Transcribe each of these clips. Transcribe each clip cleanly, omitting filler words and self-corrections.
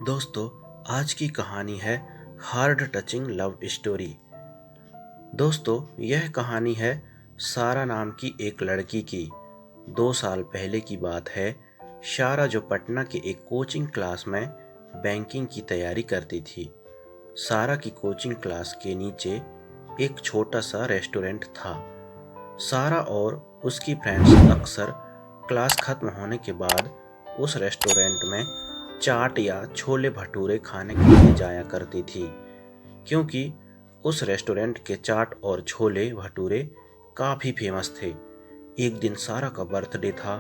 दोस्तों, आज की कहानी है हार्ड टचिंग लव स्टोरी। दोस्तों, यह कहानी है सारा नाम की एक लड़की की। 2 साल पहले की बात है। सारा जो पटना के एक कोचिंग क्लास में बैंकिंग की तैयारी करती थी। सारा की कोचिंग क्लास के नीचे एक छोटा सा रेस्टोरेंट था। सारा और उसकी फ्रेंड्स अक्सर क्लास खत्म होने के बाद उस रेस्टोरेंट में चाट या छोले भटूरे खाने के लिए जाया करती थी, क्योंकि उस रेस्टोरेंट के चाट और छोले भटूरे काफ़ी फेमस थे। एक दिन सारा का बर्थडे था,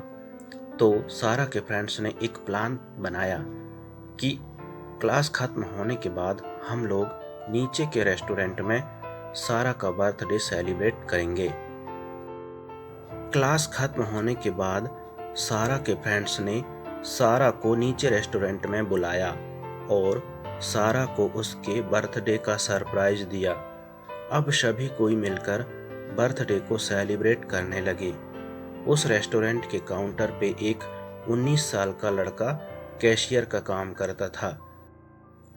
तो सारा के फ्रेंड्स ने एक प्लान बनाया कि क्लास खत्म होने के बाद हम लोग नीचे के रेस्टोरेंट में सारा का बर्थडे सेलिब्रेट करेंगे। क्लास खत्म होने के बाद सारा के फ्रेंड्स ने सारा को नीचे रेस्टोरेंट में बुलाया और सारा को उसके बर्थडे का सरप्राइज दिया। अब सभी कोई मिलकर बर्थडे को सेलिब्रेट करने लगे। उस रेस्टोरेंट के काउंटर पे एक 19 साल का लड़का कैशियर का काम करता था।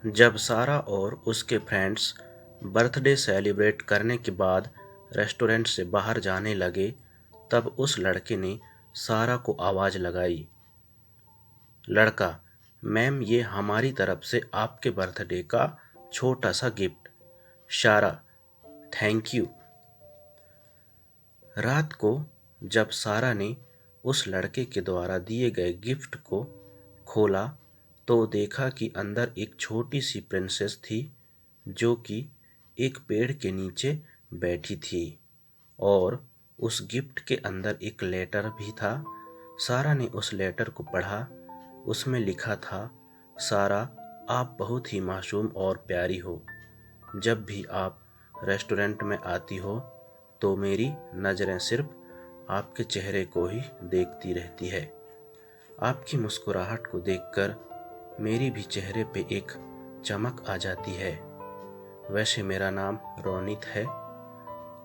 जब सारा और उसके फ्रेंड्स बर्थडे सेलिब्रेट करने के बाद रेस्टोरेंट से बाहर जाने लगे, तब उस लड़के ने सारा को आवाज़ लगाई। लड़का: मैम, ये हमारी तरफ से आपके बर्थडे का छोटा सा गिफ्ट। सारा: थैंक यू। रात को जब सारा ने उस लड़के के द्वारा दिए गए गिफ्ट को खोला, तो देखा कि अंदर एक छोटी सी प्रिंसेस थी, जो कि एक पेड़ के नीचे बैठी थी, और उस गिफ्ट के अंदर एक लेटर भी था। सारा ने उस लेटर को पढ़ा। उसमें लिखा था: सारा, आप बहुत ही मासूम और प्यारी हो। जब भी आप रेस्टोरेंट में आती हो तो मेरी नज़रें सिर्फ आपके चेहरे को ही देखती रहती है। आपकी मुस्कुराहट को देखकर मेरी भी चेहरे पे एक चमक आ जाती है। वैसे मेरा नाम रोनित है।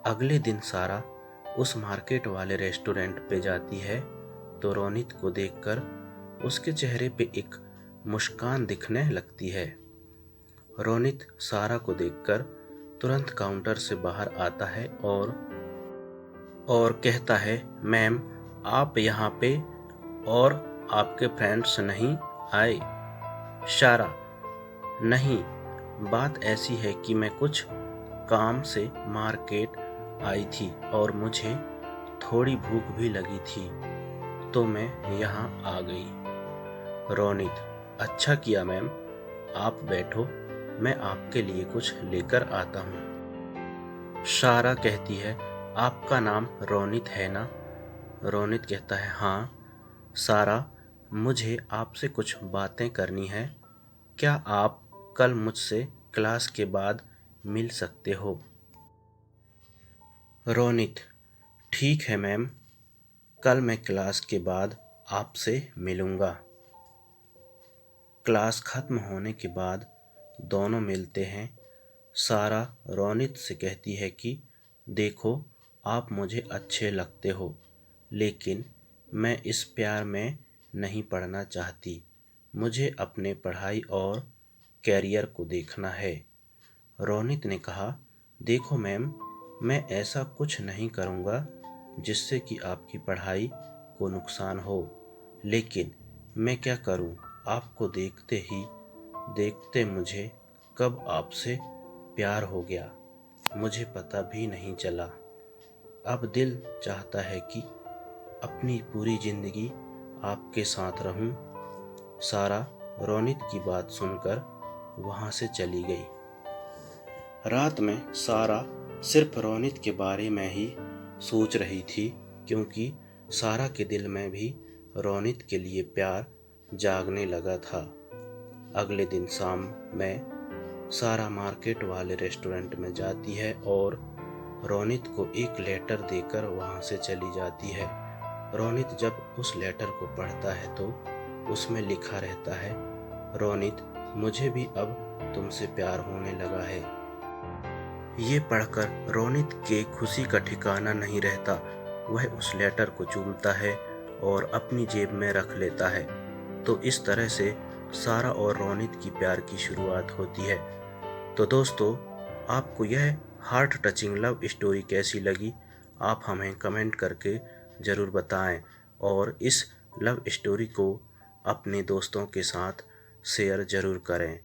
अगले दिन सारा उस मार्केट वाले रेस्टोरेंट पे जाती है, तो रोनित को देखकर उसके चेहरे पे एक मुस्कान दिखने लगती है। रोनित सारा को देखकर तुरंत काउंटर से बाहर आता है और कहता है, मैम, आप यहाँ पे और आपके फ्रेंड्स नहीं आए? सारा: नहीं, बात ऐसी है कि मैं कुछ काम से मार्केट आई थी और मुझे थोड़ी भूख भी लगी थी, तो मैं यहाँ आ गई। रोनित: अच्छा किया मैम, आप बैठो, मैं आपके लिए कुछ लेकर आता हूँ। सारा कहती है, आपका नाम रोनित है ना? रोनित कहता है, हाँ। सारा: मुझे आपसे कुछ बातें करनी है। क्या आप कल मुझसे क्लास के बाद मिल सकते हो? रोनित: ठीक है मैम, कल मैं क्लास के बाद आपसे मिलूँगा। क्लास खत्म होने के बाद दोनों मिलते हैं। सारा रोनित से कहती है कि देखो, आप मुझे अच्छे लगते हो, लेकिन मैं इस प्यार में नहीं पड़ना चाहती। मुझे अपने पढ़ाई और कैरियर को देखना है। रोनित ने कहा, देखो मैम, मैं ऐसा कुछ नहीं करूँगा जिससे कि आपकी पढ़ाई को नुकसान हो, लेकिन मैं क्या करूँ, आपको देखते ही देखते मुझे कब आपसे प्यार हो गया, मुझे पता भी नहीं चला। अब दिल चाहता है कि अपनी पूरी ज़िंदगी आपके साथ रहूं। सारा रोनित की बात सुनकर वहाँ से चली गई। रात में सारा सिर्फ रोनित के बारे में ही सोच रही थी, क्योंकि सारा के दिल में भी रोनित के लिए प्यार जागने लगा था। अगले दिन शाम में सारा मार्केट वाले रेस्टोरेंट में जाती है और रोनित को एक लेटर देकर वहाँ से चली जाती है। रोनित जब उस लेटर को पढ़ता है तो उसमें लिखा रहता है, रोनित, मुझे भी अब तुमसे प्यार होने लगा है। ये पढ़कर रोनित के खुशी का ठिकाना नहीं रहता। वह उस लेटर को चूमता है और अपनी जेब में रख लेता है। तो इस तरह से सारा और रोनित की प्यार की शुरुआत होती है। तो दोस्तों, आपको यह हार्ट टचिंग लव स्टोरी कैसी लगी? आप हमें कमेंट करके ज़रूर बताएं और इस लव स्टोरी को अपने दोस्तों के साथ शेयर ज़रूर करें।